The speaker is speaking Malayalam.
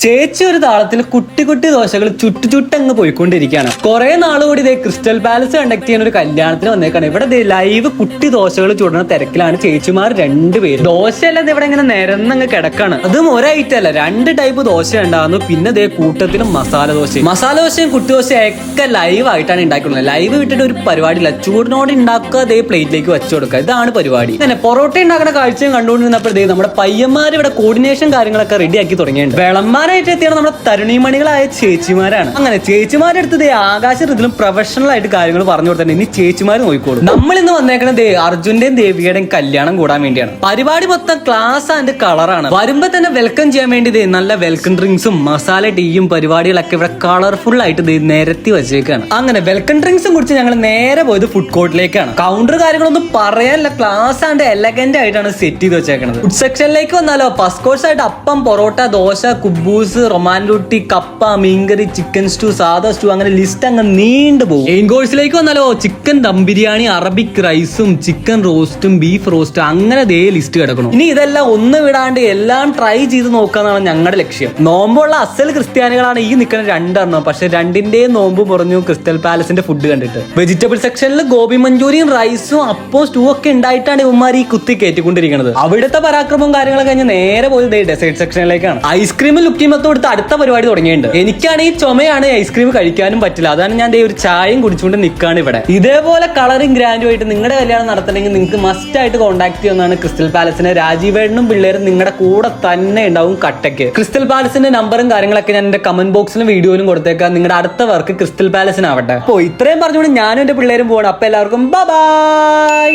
ചേച്ചി ഒരു താളത്തിൽ കുട്ടി കുട്ടി ദോശകൾ ചുട്ടങ്ങ് പോയിക്കൊണ്ടിരിക്കുകയാണ്. കുറെ നാളുകൂടി ഇതേ ക്രിസ്റ്റൽ പാലസ് കണ്ടക്ട് ചെയ്യുന്ന ഒരു കല്യാണത്തിന് വന്നേക്കാണ്. ഇവിടെ ലൈവ് കുട്ടി ദോശകൾ ചുടുന്ന തിരക്കിലാണ് ചേച്ചിമാർ രണ്ടുപേരും. ദോശയല്ല ഇവിടെ ഇങ്ങനെ നിരന്നങ്ങ് കിടക്കാണ്. അതും ഒരൈറ്റം അല്ല, 2 ടൈപ്പ് ദോശ ഉണ്ടാകുന്നു. പിന്നെ ഇതേ കൂട്ടത്തിലും മസാല ദോശയും കുട്ടി ദോശയും ഒക്കെ ലൈവ് ആയിട്ടാണ് ഉണ്ടാക്കുന്നത്. ലൈവ് വിട്ടിട്ട് ഒരു പരിപാടിയില്ല, ചൂടിനോട് ഉണ്ടാക്കുക, അതേ പ്ലേറ്റിലേക്ക് വെച്ചു കൊടുക്കുക, ഇതാണ് പരിപാടി. അങ്ങനെ പൊറോട്ട ഉണ്ടാക്കുന്ന കാഴ്ചയും കണ്ടുകൊണ്ടിരുന്നപ്പോഴേ നമ്മുടെ പയ്യന്മാർ ഇവിടെ കോർഡിനേഷൻ കാര്യങ്ങളൊക്കെ റെഡിയാക്കി തുടങ്ങിയിട്ടുണ്ട്. വിളമ്പാനായിട്ട് എത്തിയാണ് നമ്മുടെ തരുണിമണികളായ ചേച്ചിമാരാണ്. അങ്ങനെ ചേച്ചിമാരെടുത്ത് ആകാശ ഇതിലും പ്രൊഫഷണൽ ആയിട്ട് കാര്യങ്ങൾ പറഞ്ഞു കൊടുത്തത് ഇനി ചേച്ചിമാർ നോക്കിക്കോളും. നമ്മൾ ഇന്ന് വന്നേക്കണത് അർജുന്റെയും ദേവികയുടെയും കല്യാണം കൂടാൻ വേണ്ടിയാണ്. പരിപാടി മൊത്തം ക്ലാസ് ആൻഡ് കളറാണ്. വരുമ്പോ തന്നെ വെൽക്കം ചെയ്യാൻ വേണ്ടി നല്ല വെൽക്കം ഡ്രിങ്ക്സും മസാല ടീയും പരിപാടികളൊക്കെ ഇവിടെ കളർഫുൾ ആയിട്ട് നിരത്തി വെച്ചേക്കാണ്. അങ്ങനെ വെൽക്കം ഡ്രിങ്ക്സും കുടിച്ച് ഞങ്ങൾ നേരെ പോയത് ഫുഡ് കോർട്ടിലേക്കാണ്. കൗണ്ടർ കാര്യങ്ങളൊന്നും പറയാനില്ല, ക്ലാസ് ആൻഡ് എലഗന്റ് ആയിട്ടാണ് സെറ്റ് ചെയ്ത് വെച്ചേക്കുന്നത്. ഫുഡ് സെക്ഷനിലേക്ക് വന്നാലോ ഫസ്റ്റ് കോഴ്സ് ആയിട്ട് അപ്പം, പൊറോട്ട, ദോശ, കുബൂസ്, റൊമാൻ റൊട്ടി, കപ്പ, മീൻകറി, ചിക്കൻ സ്റ്റൂ, സാദാ സ്റ്റൂ, അങ്ങനെ ലിസ്റ്റ് അങ്ങ് നീണ്ടു പോകും. മെയിൻ കോഴ്സിലേക്ക് വന്നാലോ ചിക്കൻ ദം ബിരിയാണി, അറബിക് റൈസും, ചിക്കൻ റോസ്റ്റും, ബീഫ് റോസ്റ്റും, അങ്ങനെ ദേ ലിസ്റ്റ് കിടക്കണം. ഇനി ഇതെല്ലാം ഒന്ന് വിടാണ്ട് എല്ലാം ട്രൈ ചെയ്ത് നോക്കാന്നാണ് ഞങ്ങളുടെ ലക്ഷ്യം. നോമ്പുള്ള അസൽ ക്രിസ്ത്യാനികളാണ് ഈ നിൽക്കുന്ന 2 എണ്ണം. പക്ഷെ 2ന്റെയും നോമ്പ് പറഞ്ഞു ക്രിസ്റ്റൽ പാലസിന്റെ ഫുഡ് കണ്ടിട്ട്. വെജിറ്റബിൾ സെക്ഷനിൽ ഗോബി മഞ്ചൂരിയും റൈസും അപ്പവും സ്റ്റൂ ഒക്കെ ഉണ്ടായിട്ടാണ് ഇവന്മാർ ഈ കുത്തി കയറ്റിക്കൊണ്ടിരിക്കുന്നത്. അവിടുത്തെ പരാക്രമവും കാര്യങ്ങളൊക്കെ കഴിഞ്ഞ് നേരെ പോയത് ഡെസേർട്ട് സെക്ഷനിലേക്കാണ്. ഐസ്ക്രീം ലുക്കിമൊക്കെ കൊടുത്ത് അടുത്ത പരിപാടി തുടങ്ങിയിട്ടുണ്ട്. എനിക്കാണെങ്കിൽ ചുമയാണ്, ഐസ്ക്രീം കഴിക്കാനും പറ്റില്ല. അതാണ് ഞാൻ ഒരു ചായയും കുടിച്ചുകൊണ്ട് നിൽക്കാണ് ഇവിടെ. ഇതേപോലെ കളറും ഗ്രാൻഡും ആയിട്ട് നിങ്ങളുടെ കല്യാണം നടത്തണമെങ്കിൽ നിങ്ങൾക്ക് മസ്റ്റ് ആയിട്ട് കോൺടാക്ട് ചെയ്യുന്നതാണ് ക്രിസ്റ്റൽ പാലസിനെ. രാജീവേട്ടനും പിള്ളേരും നിങ്ങളുടെ കൂടെ തന്നെ ഉണ്ടാവും കട്ടയ്ക്ക്. ക്രിസ്റ്റൽ പാലസിന്റെ നമ്പറും കാര്യങ്ങളൊക്കെ ഞാൻ എന്റെ കമന്റ് ബോക്സിലും വീഡിയോയിലും കൊടുത്തേക്കാം. നിങ്ങളുടെ അടുത്ത വർക്ക് ക്രിസ്റ്റൽ പാലസിനാവട്ടെ. അപ്പോൾ ഇത്രയും പറഞ്ഞുകൊണ്ട് ഞാനും എന്റെ പിള്ളേരും പോകണം. അപ്പൊ എല്ലാവർക്കും ബൈ.